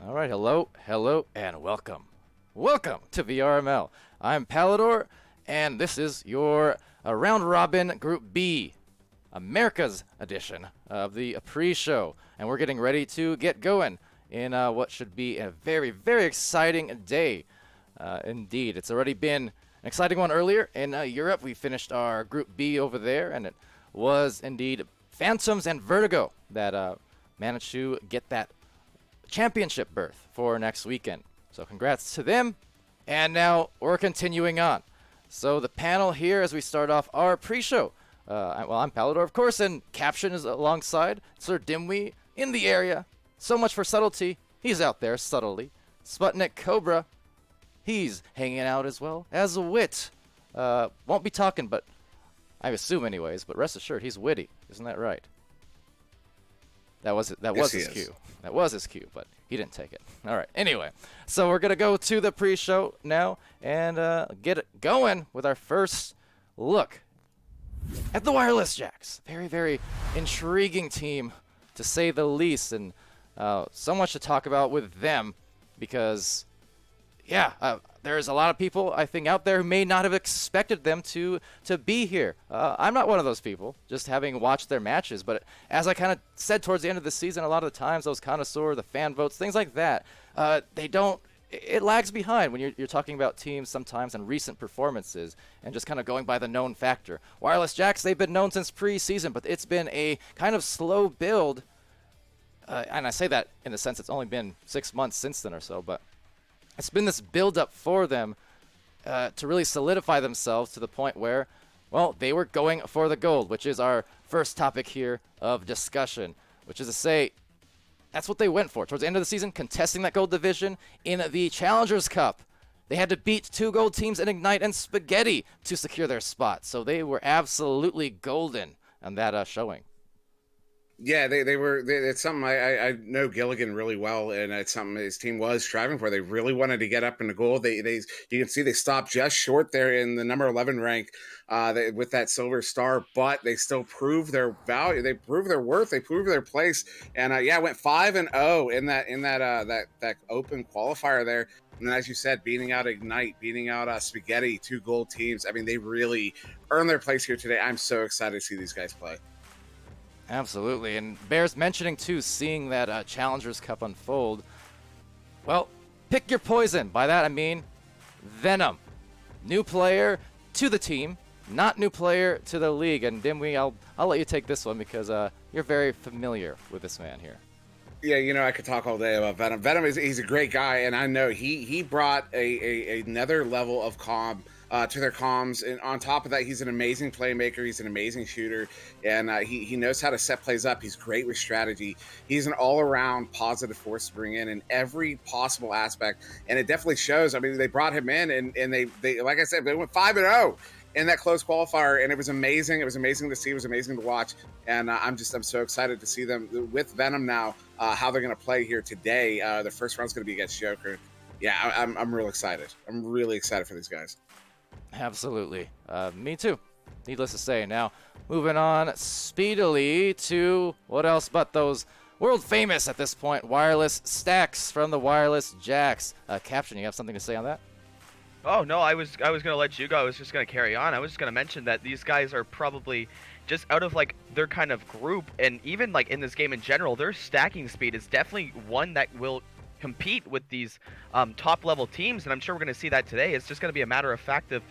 All right, hello, and welcome. Welcome to VRML. I'm Palidore, and this is your round robin Group B, America's edition of the pre-show. And we're getting ready to get going in what should be a very, very exciting day. Indeed, it's already been an exciting one earlier in Europe. We finished our Group B over there, and it was indeed Phantoms and Vertigo that managed to get that championship berth for next weekend. So congrats to them. And now we're continuing on. So the panel here as we start off our pre-show. I'm Palidore, of course, and Caption is alongside. SirDimwi in the area. SoMuchForSubtlety, he's out there subtly. Sputnik Cobra, he's hanging out as well. As a wit, won't be talking, but I assume anyways, but rest assured, he's witty. Isn't that right? That was his cue. That was his cue, but he didn't take it. All right. Anyway, so we're going to go to the pre-show now and get it going with our first look at the Wireless Jacks. Very, very intriguing team, to say the least, and so much to talk about with them because, there's a lot of people, I think, out there who may not have expected them to be here. I'm not one of those people, just having watched their matches. But as I kind of said towards the end of the season, a lot of the times, those connoisseur, the fan votes, things like that, it lags behind when you're talking about teams sometimes and recent performances and just kind of going by the known factor. Wireless Jacks, they've been known since pre-season, but it's been a kind of slow build. And I say that in the sense it's only been 6 months since then or so, but it's been this build-up for them to really solidify themselves to the point where, well, they were going for the gold, which is our first topic here of discussion, which is to say that's what they went for. Towards the end of the season, contesting that gold division in the Challengers Cup. They had to beat two gold teams in Ignite and Spaghetti to secure their spot, so they were absolutely golden on that showing. Yeah, it's something I know Gilligan really well, and it's something his team was striving for. They really wanted to get up in the gold. You can see they stopped just short there in the number 11 rank with that silver star, but they still proved their value. They proved their worth. They proved their place, and went 5-0 in that open qualifier there. And then, as you said, beating out Ignite, beating out Spaghetti, two gold teams. I mean, they really earned their place here today. I'm so excited to see these guys play. Absolutely, and bears mentioning too, seeing that Challengers Cup unfold. Well, pick your poison. By that I mean Venom, new player to the team, not new player to the league. And Dimwi, I'll let you take this one because you're very familiar with this man here. Yeah, I could talk all day about Venom. Venom he's a great guy, and I know he brought another level of calm to their comms, and on top of that, he's an amazing playmaker. He's an amazing shooter, and he knows how to set plays up. He's great with strategy. He's an all-around positive force to bring in every possible aspect, and it definitely shows. I mean, they brought him in, and they like I said, they went 5-0 in that close qualifier, and it was amazing. It was amazing to see. It was amazing to watch, and I'm so excited to see them with Venom now. How they're going to play here today. The first round's going to be against Joker. Yeah, I'm real excited. I'm really excited for these guys. Absolutely. Me too. Needless to say. Now, moving on speedily to what else but those world famous at this point wireless stacks from the Wireless Jacks. Caption, you have something to say on that? Oh, no, I was going to let you go. I was just going to carry on. I was just going to mention that these guys are probably just out of like their kind of group, and even like in this game in general, their stacking speed is definitely one that will compete with these top level teams, and I'm sure we're going to see that today. It's just going to be a matter of fact if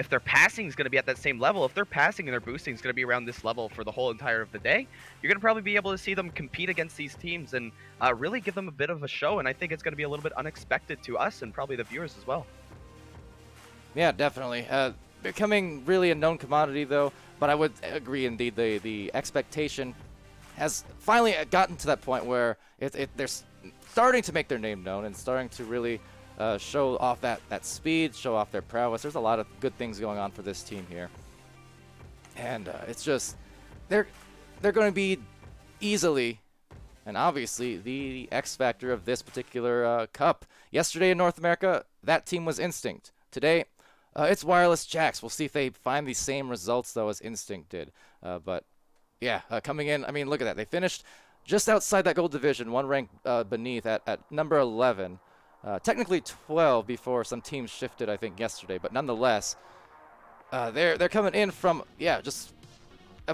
their passing is going to be at that same level. If their passing and their boosting is going to be around this level for the whole entire of the day, you're going to probably be able to see them compete against these teams and really give them a bit of a show, and I think it's going to be a little bit unexpected to us and probably the viewers as well. Yeah, definitely. Becoming really a known commodity, though, but I would agree, indeed, the expectation has finally gotten to that point where they're starting to make their name known and starting to really show off that speed, show off their prowess. There's a lot of good things going on for this team here. And it's just, they're going to be easily and obviously the X factor of this particular cup. Yesterday in North America, that team was Instinct. Today, it's Wireless Jacks. We'll see if they find the same results, though, as Instinct did. But, yeah, coming in, I mean, look at that. They finished just outside that gold division, one rank beneath at number 11. Technically 12 before some teams shifted, I think, yesterday, but nonetheless, they're coming in from just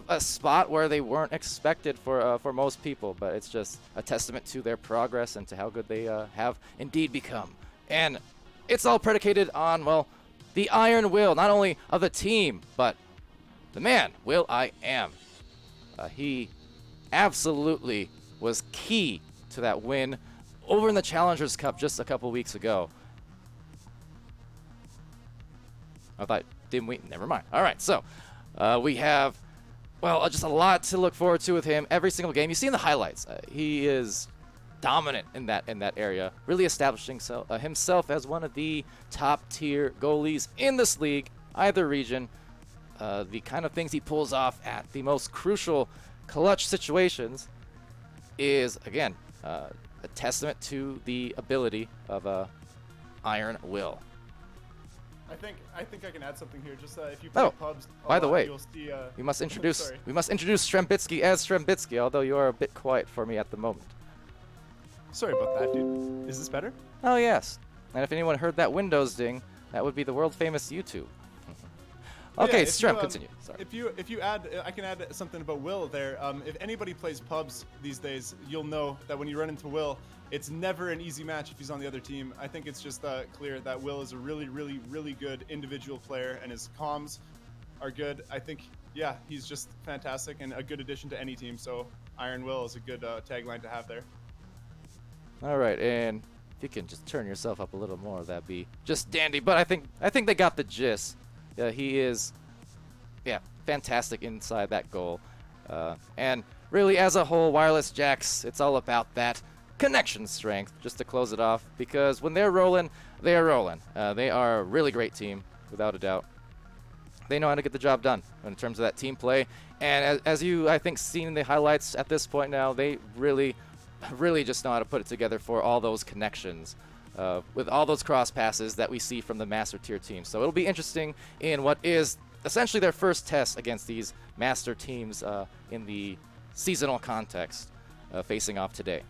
a spot where they weren't expected for most people, but it's just a testament to their progress and to how good they have indeed become. And it's all predicated on, well, the iron will, not only of the team, but the man, Will I Am. He absolutely was key to that win over in the Challengers Cup just a couple weeks ago. I thought, didn't we? Never mind. All right, so we have, well, just a lot to look forward to with him. Every single game, you see in the highlights, he is dominant in that area, really establishing himself as one of the top-tier goalies in this league, either region. The kind of things he pulls off at the most crucial clutch situations is, again, a testament to the ability of Iron Will. I think I can add something here. Just if you play pubs, by the way, you'll see, we must introduce Strembitsky as Strembitsky, although you are a bit quiet for me at the moment. Sorry about that, dude. Is this better? Oh yes. And if anyone heard that Windows ding, that would be the world famous YouTube. Okay, yeah, Strem, continue. Sorry. If you add, I can add something about Will there. If anybody plays pubs these days, you'll know that when you run into Will, it's never an easy match if he's on the other team. I think it's just clear that Will is a really, really, really good individual player, and his comms are good. I think, yeah, he's just fantastic and a good addition to any team. So Iron Will is a good tagline to have there. All right, and if you can just turn yourself up a little more, that'd be just dandy. But I think they got the gist. He is, fantastic inside that goal. And really, as a whole, Wireless Jacks, it's all about that connection strength, just to close it off, because when they're rolling, they are rolling. They are a really great team, without a doubt. They know how to get the job done in terms of that team play. And as you, I think, seen in the highlights at this point now, they really just know how to put it together for all those connections. With all those cross passes that we see from the Master Tier teams. So it'll be interesting in what is essentially their first test against these Master teams in the seasonal context facing off today.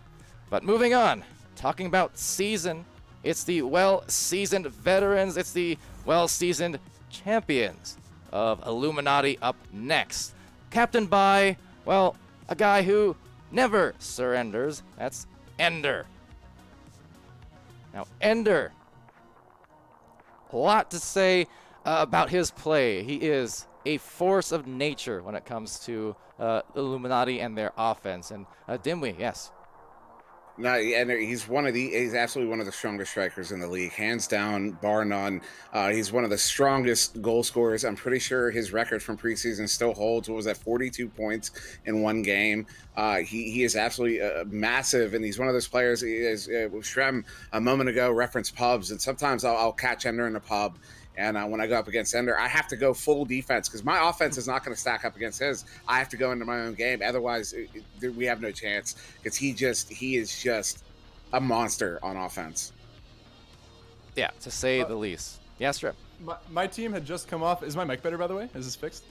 But moving on, talking about season, it's the well-seasoned veterans, it's the well-seasoned champions of Illuminati up next. Captained by, well, a guy who never surrenders, that's Ender. Now, Ender, a lot to say about his play. He is a force of nature when it comes to Illuminati and their offense. And Dimwi, yes. No, and he's absolutely one of the strongest strikers in the league, hands down, bar none. He's one of the strongest goal scorers. I'm pretty sure his record from preseason still holds. What was that, 42 points in one game? He is absolutely massive, and he's one of those players. Shrem a moment ago referenced pubs, and sometimes I'll catch Ender in a pub. And when I go up against Ender, I have to go full defense because my offense is not going to stack up against his. I have to go into my own game. Otherwise, we have no chance because he is just a monster on offense. Yeah, to say the least. Yes, Strip. My team had just come off. Is my mic better, by the way? Is this fixed?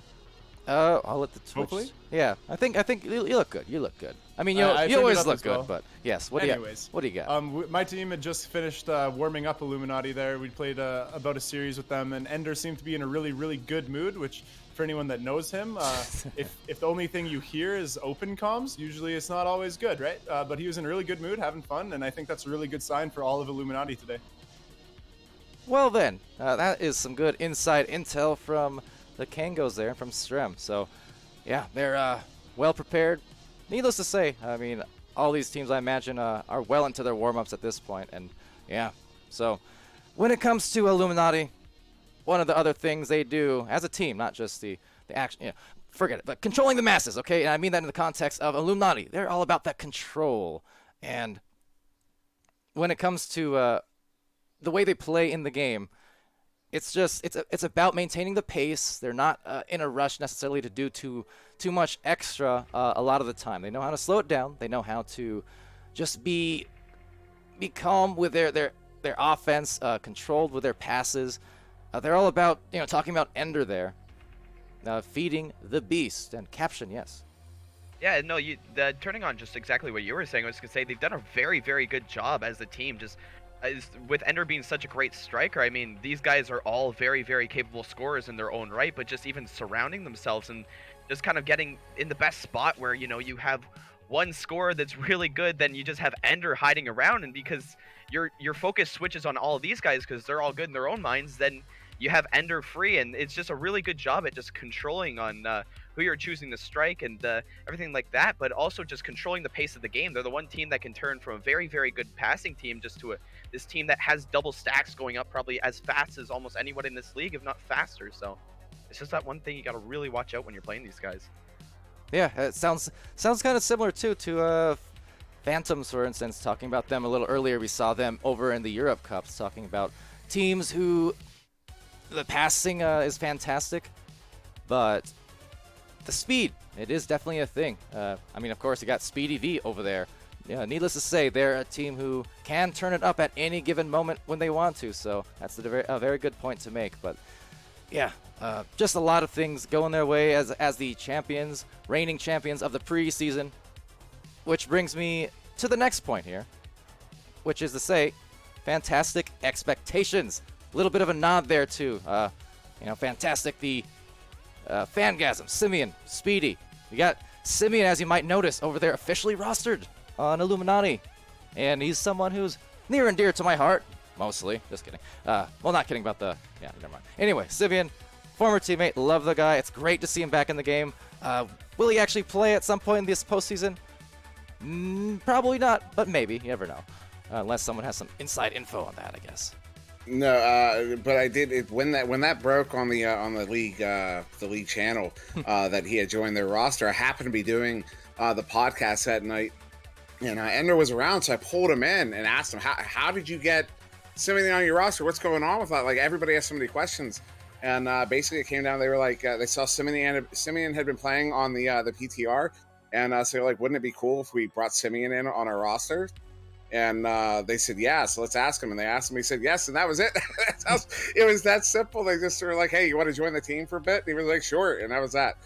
I'll let the Twitch. Hopefully. Yeah, I think you look good. You look good. I mean, you always look good, but yes. What do you got? My team had just finished warming up Illuminati there. We played about a series with them, and Ender seemed to be in a really, really good mood, which for anyone that knows him, if the only thing you hear is open comms, usually it's not always good, right? But he was in a really good mood, having fun, and I think that's a really good sign for all of Illuminati today. Well then, that is some good inside intel from the Kangos there, from Strem. So, yeah, they're well prepared. Needless to say, I mean, all these teams, I imagine, are well into their warm-ups at this point. And, yeah, so when it comes to Illuminati, one of the other things they do as a team, not just the action, forget it, but controlling the masses, okay? And I mean that in the context of Illuminati. They're all about that control. And when it comes to the way they play in the game, it's about maintaining the pace. They're not in a rush necessarily to do too much extra a lot of the time. They know how to slow it down. They know how to just be calm with their offense, controlled with their passes. They're all about talking about Ender there, feeding the beast. And Caption, yes. Yeah, no, turning on just exactly what you were saying, I was gonna say they've done a very, very good job as a team. Just with Ender being such a great striker, I mean, these guys are all very, very capable scorers in their own right. But just even surrounding themselves and just kind of getting in the best spot where you have one scorer that's really good, then you just have Ender hiding around, and because your focus switches on all of these guys because they're all good in their own minds, then you have Ender free, and it's just a really good job at just controlling on who you're choosing to strike and everything like that, but also just controlling the pace of the game. They're the one team that can turn from a very, very good passing team just to this team that has double stacks going up probably as fast as almost anyone in this league, if not faster. So it's just that one thing you got to really watch out when you're playing these guys. Yeah, it sounds kind of similar too to Phantoms, for instance. Talking about them a little earlier, we saw them over in the Europe Cups, talking about teams who the passing is fantastic, but the speed, it is definitely a thing. I mean, of course, you got Speedy V over there. Yeah, needless to say, they're a team who can turn it up at any given moment when they want to. So that's a very good point to make. But yeah, just a lot of things going their way as the champions, reigning champions of the preseason. Which brings me to the next point here, which is to say, fantastic expectations. A little bit of a nod there too. Fantastic. The Fangasm, Simeon, Speedy. You got Simeon, as you might notice, over there officially rostered on Illuminati. And he's someone who's near and dear to my heart, mostly. Just kidding. Well, not kidding about the... Yeah, never mind. Anyway, Simeon, former teammate, love the guy. It's great to see him back in the game. Will he actually play at some point in this postseason? Probably not, but maybe. You never know. Unless someone has some inside info on that, I guess. No, but I did when that broke on the league channel that he had joined their roster. I happened to be doing the podcast that night, and Ender was around, so I pulled him in and asked him, "How did you get Simeon on your roster? What's going on with that?" Like, everybody has so many questions, and basically it came down. They were like, they saw Simeon had been playing on the PTR, and so they're like, "Wouldn't it be cool if we brought Simeon in on our roster?" And they said, yeah, so let's ask him. And they asked him, he said yes, and that was it. It was that simple. They just were like, hey, you want to join the team for a bit? And he was like, sure, and that was that.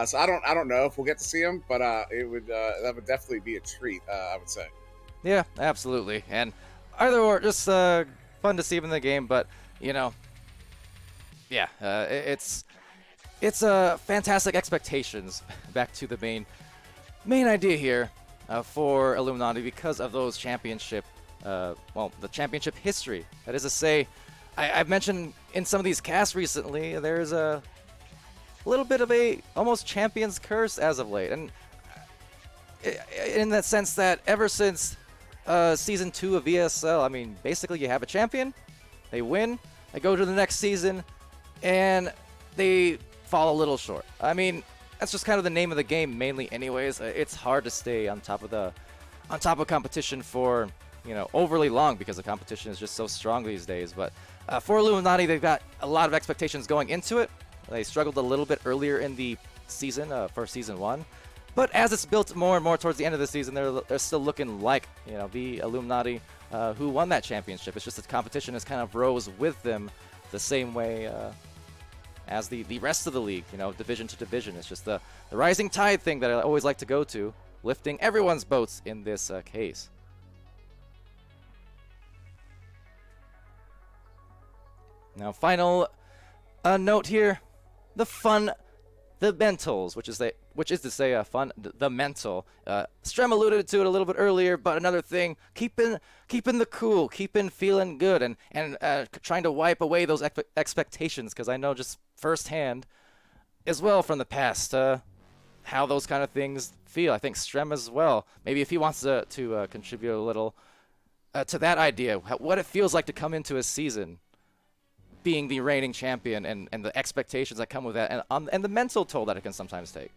So I don't know if we'll get to see him, but that would definitely be a treat, I would say. Yeah, absolutely. And either or, just fun to see him in the game, but, yeah, it's fantastic expectations. Back to the main idea here. For Illuminati, because of those championship, the championship history. That is to say, I've mentioned in some of these casts recently, there's a little bit of a almost champion's curse as of late. And in that sense that ever since Season 2 of VSL, I mean, basically you have a champion, they win, they go to the next season, and they fall a little short. I mean, that's just kind of the name of the game, mainly. Anyways, it's hard to stay on top of competition for overly long because the competition is just so strong these days. But for Illuminati, they've got a lot of expectations going into it. They struggled a little bit earlier in the season for Season 1, but as it's built more and more towards the end of the season, they're still looking like the Illuminati who won that championship. It's just that competition has kind of rose with them the same way. As the rest of the league, division to division. It's just the rising tide thing that I always like to go to, lifting everyone's boats in this case. Now, final note here, the mentals, which is to say fun, the mental. Strem alluded to it a little bit earlier, but another thing, keeping the cool, keeping feeling good, and trying to wipe away those expectations, because I know just firsthand as well from the past how those kind of things feel. I think Strem as well, maybe if he wants to contribute a little to that idea, what it feels like to come into a season being the reigning champion and the expectations that come with that, and the mental toll that it can sometimes take.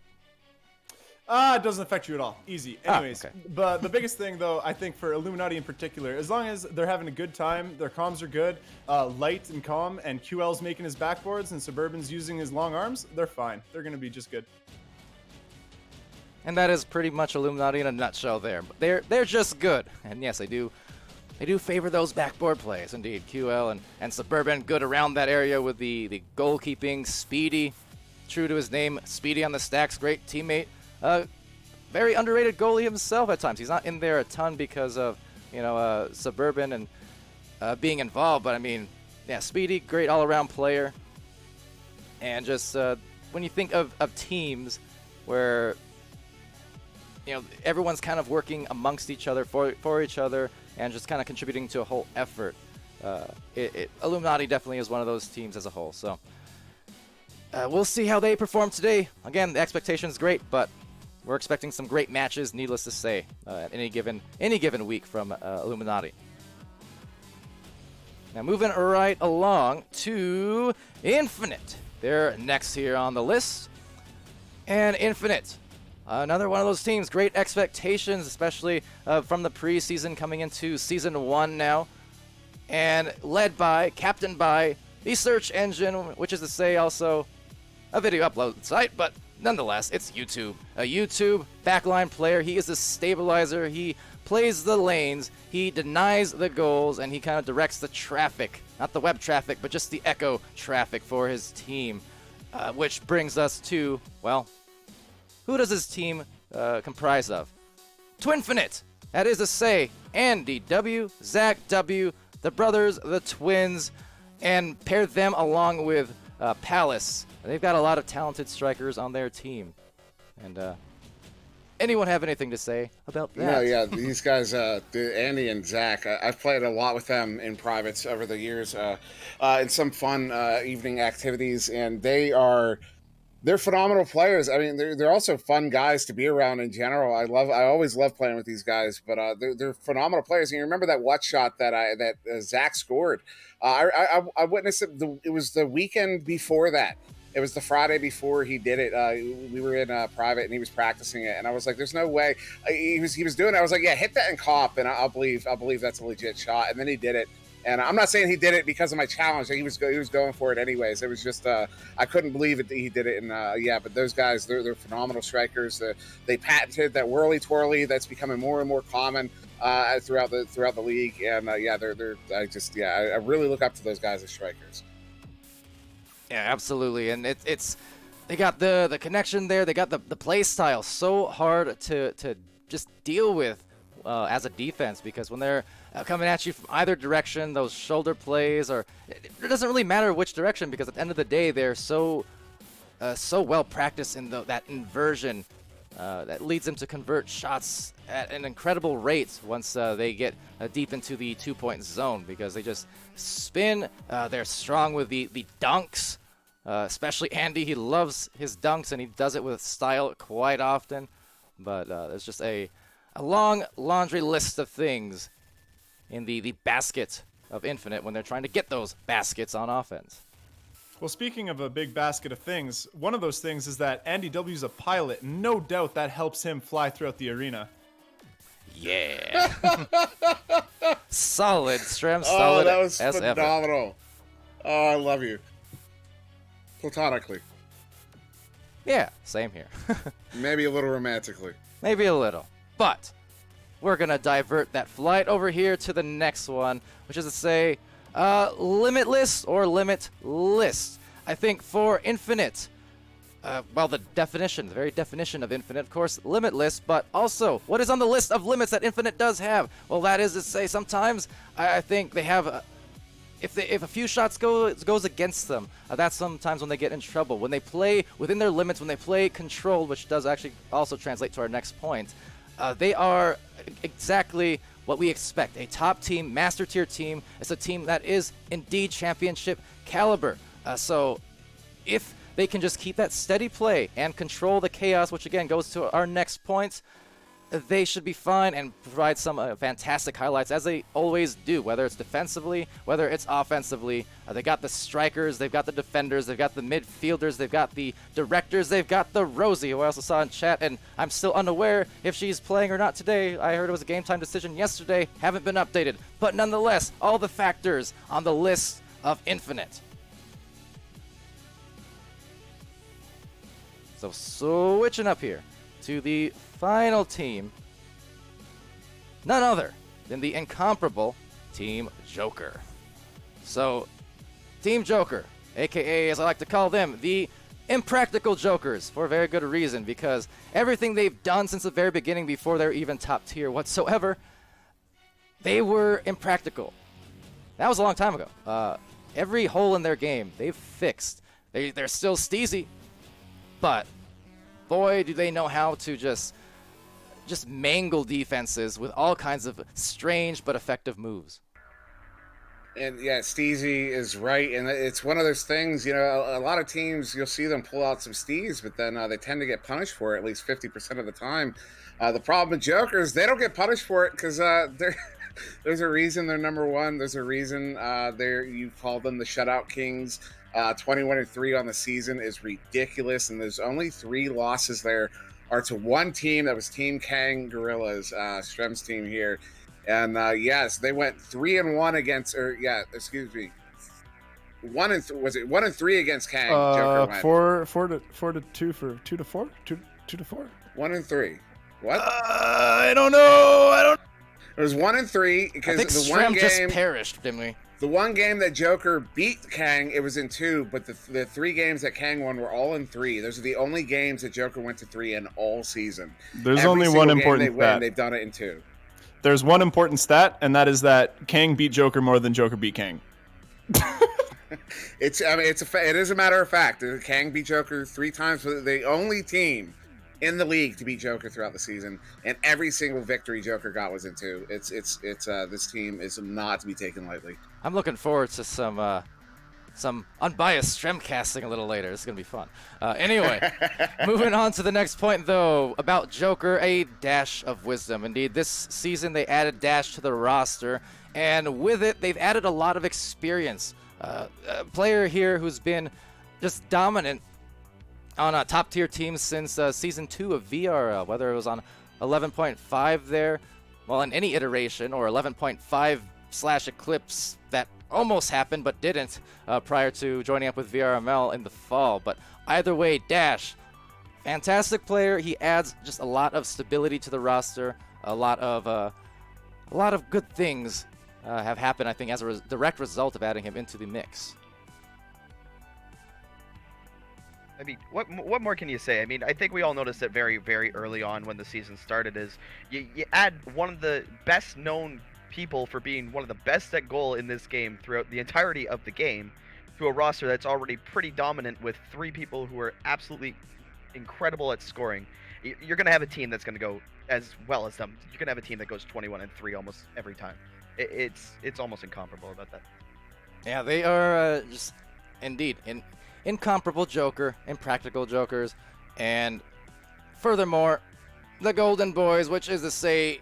It doesn't affect you at all. Easy. Anyways, okay. But the biggest thing, though, I think for Illuminati in particular, as long as they're having a good time, their comms are good, light and calm, and QL's making his backboards and Suburban's using his long arms, they're fine. They're going to be just good. And that is pretty much Illuminati in a nutshell there. But they're just good. And yes, they do favor those backboard plays. Indeed, QL and Suburban good around that area with the goalkeeping. Speedy, true to his name, Speedy on the stacks, great teammate. very underrated goalie himself at times. He's not in there a ton because of, Suburban and being involved. But, I mean, yeah, speedy, great all-around player. And just when you think of teams where, everyone's kind of working amongst each other, for each other, and just kind of contributing to a whole effort, Illuminati definitely is one of those teams as a whole. So we'll see how they perform today. Again, the expectation is great, but we're expecting some great matches, needless to say, any given week from Illuminati. Now moving right along to Infinite. They're next here on the list. And Infinite, another one of those teams, great expectations, especially from the preseason coming into Season 1 now. And led by, captained by, the search engine, which is to say also a video upload site, but nonetheless, it's YouTube. A YouTube backline player. He is a stabilizer. He plays the lanes. He denies the goals, and he kind of directs the traffic. Not the web traffic, but just the echo traffic for his team. Which brings us to, well, who does his team comprise of? Twinfinite. That is to say, Andy W, Zach W, the brothers, the twins, and pair them along with Palace. They've got a lot of talented strikers on their team. And anyone have anything to say about that? No, yeah, these guys, Andy and Zach, I've played a lot with them in privates over the years, in some fun evening activities, and they're phenomenal players. I mean, they're also fun guys to be around in general. I always love playing with these guys, but they're phenomenal players. And you remember that what shot that Zach scored? I witnessed it. It was the weekend before that. It was the Friday before he did it. We were in private, and he was practicing it, and I was like, "There's no way." He was doing it. I was like, "Yeah, hit that in comp, and I'll believe that's a legit shot." And then he did it. And I'm not saying he did it because of my challenge. He was going for it anyways. It was just I couldn't believe it that he did it. And but those guys, they're phenomenal strikers. They patented that whirly twirly that's becoming more and more common throughout the league. And I really look up to those guys as strikers. Yeah, absolutely. And it's they got the connection there. They got the play style so hard to just deal with as a defense, because when they're coming at you from either direction, those shoulder plays, or it doesn't really matter which direction, because at the end of the day, they're so well practiced in that inversion that leads them to convert shots at an incredible rate once they get deep into the 2-point zone, because they just spin. They're strong with the dunks, especially Andy. He loves his dunks, and he does it with style quite often. But there's just a long laundry list of things in the basket of Infinite when they're trying to get those baskets on offense. Well, speaking of a big basket of things, one of those things is that Andy W's a pilot. No doubt that helps him fly throughout the arena. Yeah. Solid, Strem. Solid. Oh, that was as phenomenal. Ever. Oh, I love you. Platonically. Yeah, same here. Maybe a little romantically. Maybe a little. But we're going to divert that flight over here to the next one, which is to say limitless or limitless. I think for Infinite, the very definition of Infinite, of course, limitless, but also what is on the list of limits that Infinite does have? Well, that is to say sometimes I think they have, if a few shots goes against them, that's sometimes when they get in trouble. When they play within their limits, when they play controlled, which does actually also translate to our next point, they are exactly what we expect. A top team, master tier team. It's a team that is indeed championship caliber. So if they can just keep that steady play and control the chaos, which again goes to our next point, they should be fine and provide some fantastic highlights, as they always do, whether it's defensively, whether it's offensively. They got the strikers, they've got the defenders, they've got the midfielders, they've got the directors, they've got the Rosie, who I also saw in chat, and I'm still unaware if she's playing or not today. I heard it was a game time decision yesterday, haven't been updated. But nonetheless, all the factors on the list of Infinite. So switching up here to the final team, none other than the incomparable Team Joker. So, Team Joker, aka as I like to call them, the impractical jokers for a very good reason, because everything they've done since the very beginning, before they're even top tier whatsoever, they were impractical. That was a long time ago. Every hole in their game they've fixed. They're still steezy, but boy, do they know how to just mangle defenses with all kinds of strange but effective moves. And yeah, Steezy is right, and it's one of those things. A lot of teams, you'll see them pull out some Steez, but then they tend to get punished for it at least 50% of the time. The problem with jokers, they don't get punished for it because there's a reason they're number one. There's a reason you call them the shutout kings. 21-3 on the season is ridiculous, and there's only 3 losses there are to one team. That was Team Kang Gorillas, Strem's team here. And yes, they went 3-1 against, was it 1-3 against Kang? Joker went 4-2 for 2-4, 2-4. 1-3. What? I don't know. It was 1-3 because I think the Strem one game just perished, didn't we? The one game that Joker beat Kang, it was in 2, but the 3 games that Kang won were all in 3. Those are the only games that Joker went to 3 in all season. There's only one important stat. They've done it in 2. There's one important stat, and that is that Kang beat Joker more than Joker beat Kang. It is a matter of fact. Kang beat Joker 3 times. The only team in the league to beat Joker throughout the season, and every single victory Joker got was in 2. This team is not to be taken lightly. I'm looking forward to some unbiased Strem casting a little later. It's gonna be fun. Anyway, moving on to the next point, though, about Joker, a dash of wisdom. Indeed, this season they added Dash to the roster, and with it, they've added a lot of experience. A player here who's been just dominant on top-tier teams since Season 2 of VRML, whether it was on 11.5 there, well, in any iteration, or 11.5/Eclipse that almost happened but didn't prior to joining up with VRML in the fall. But either way, Dash, fantastic player. He adds just a lot of stability to the roster. A lot of good things have happened, I think, as a direct result of adding him into the mix. I mean, what more can you say? I mean, I think we all noticed it very, very early on when the season started is you add one of the best known people for being one of the best at goal in this game throughout the entirety of the game to a roster that's already pretty dominant with 3 people who are absolutely incredible at scoring. You're going to have a team that's going to go as well as them. You're going to have a team that goes 21-3 almost every time. It's almost incomparable about that. Yeah, they are just indeed incomparable Joker, impractical Jokers, and furthermore, the Golden Boys, which is to say,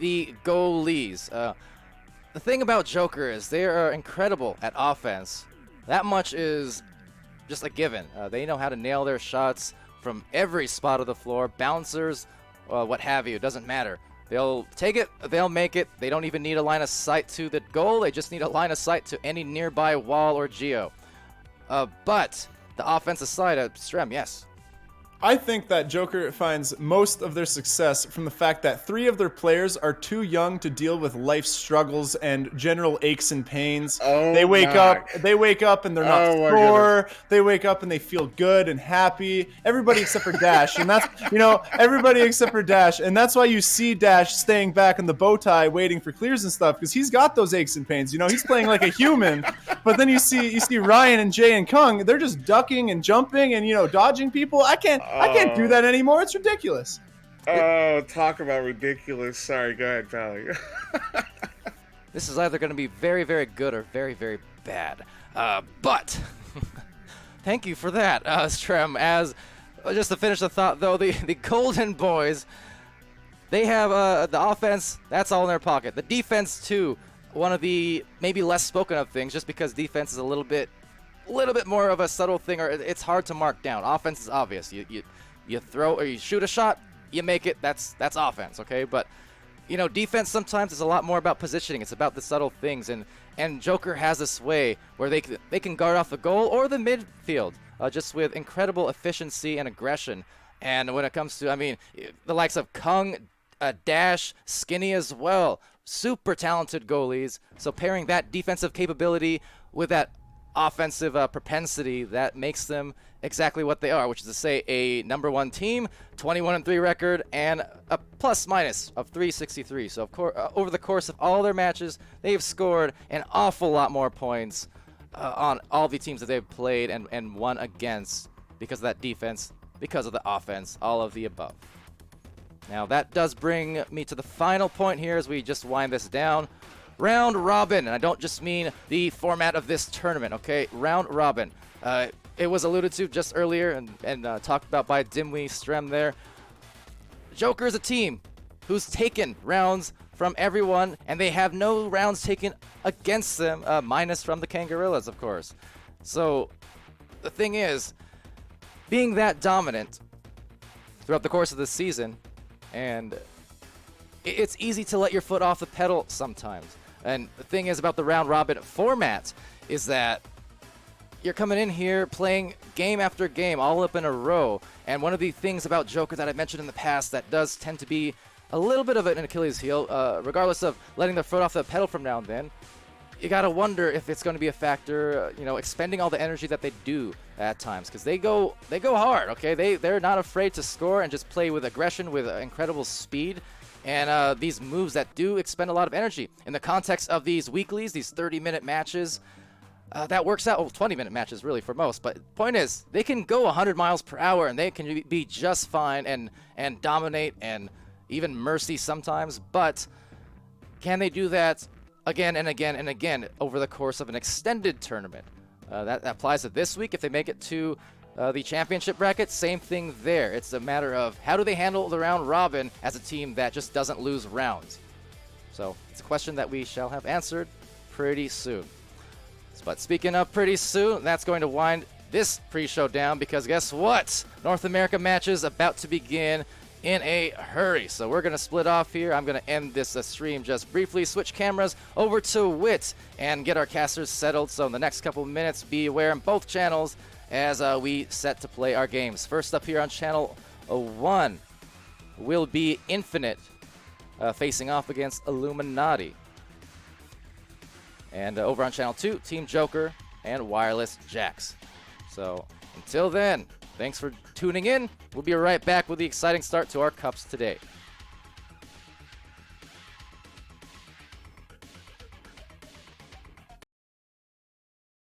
the goalies. The thing about Joker is they are incredible at offense. That much is just a given. They know how to nail their shots from every spot of the floor, bouncers, what have you. It doesn't matter. They'll take it, they'll make it. They don't even need a line of sight to the goal. They just need a line of sight to any nearby wall or geo. But the offensive side of Strem, yes. I think that Joker finds most of their success from the fact that 3 of their players are too young to deal with life's struggles and general aches and pains. They wake up and they're not sore. They wake up and they feel good and happy. Everybody except for Dash, and that's everybody except for Dash, and that's why you see Dash staying back in the bow tie waiting for clears and stuff, because he's got those aches and pains. He's playing like a human. But then you see Ryan and Jay and Kung, they're just ducking and jumping and dodging people. I can't do that anymore. It's ridiculous. Oh, talk about ridiculous. Sorry, go ahead, Pally. This is either going to be very, very good or very, very bad. But thank you for that, Strem. As just to finish the thought, though, the Golden Boys, they have the offense. That's all in their pocket. The defense too. One of the maybe less spoken of things, just because defense is a little bit more of a subtle thing, or it's hard to mark down. Offense is obvious. You throw or you shoot a shot, you make it. That's offense, okay? But defense sometimes is a lot more about positioning. It's about the subtle things, and Joker has this way where they can guard off the goal or the midfield, just with incredible efficiency and aggression. And when it comes to, the likes of Kung, Dash, Skinny as well, super talented goalies. So pairing that defensive capability with that offensive propensity that makes them exactly what they are, which is to say a #1 team, 21-3 record, and a plus-minus of 363. So, of course, over the course of all their matches, they've scored an awful lot more points on all the teams that they've played and won against because of that defense, because of the offense, all of the above. Now, that does bring me to the final point here as we just wind this down. Round robin, and I don't just mean the format of this tournament, okay? Round robin. It was alluded to just earlier and talked about by Dimwi Strem there. Joker is a team who's taken rounds from everyone, and they have no rounds taken against them, minus from the Kangarillas, of course. So the thing is, being that dominant throughout the course of the season, and it's easy to let your foot off the pedal sometimes. And the thing is about the round robin format is that you're coming in here playing game after game all up in a row. And one of the things about Joker that I mentioned in the past that does tend to be a little bit of an Achilles heel, regardless of letting the foot off the pedal from now and then, you got to wonder if it's going to be a factor, expending all the energy that they do at times, because they go hard, okay? They're not afraid to score and just play with aggression, with incredible speed. And these moves that do expend a lot of energy. In the context of these weeklies, these 30-minute matches, that works out. Well, 20-minute matches, really, for most. But point is, they can go 100 miles per hour, and they can be just fine and dominate and even mercy sometimes. But can they do that again and again and again over the course of an extended tournament? That applies to this week if they make it to the championship bracket. Same thing there. It's a matter of how do they handle the round robin as a team that just doesn't lose rounds. So it's a question that we shall have answered pretty soon. But speaking of pretty soon, that's going to wind this pre-show down, because guess what? North America matches about to begin in a hurry. So we're going to split off here. I'm going to end this stream just briefly, switch cameras over to Wit, and get our casters settled. So in the next couple minutes, be aware on both channels as we set to play our games. First up here on channel 1 will be Infinite facing off against Illuminati. And over on channel 2, Team Joker and Wireless Jax. So until then, thanks for tuning in. We'll be right back with the exciting start to our cups today.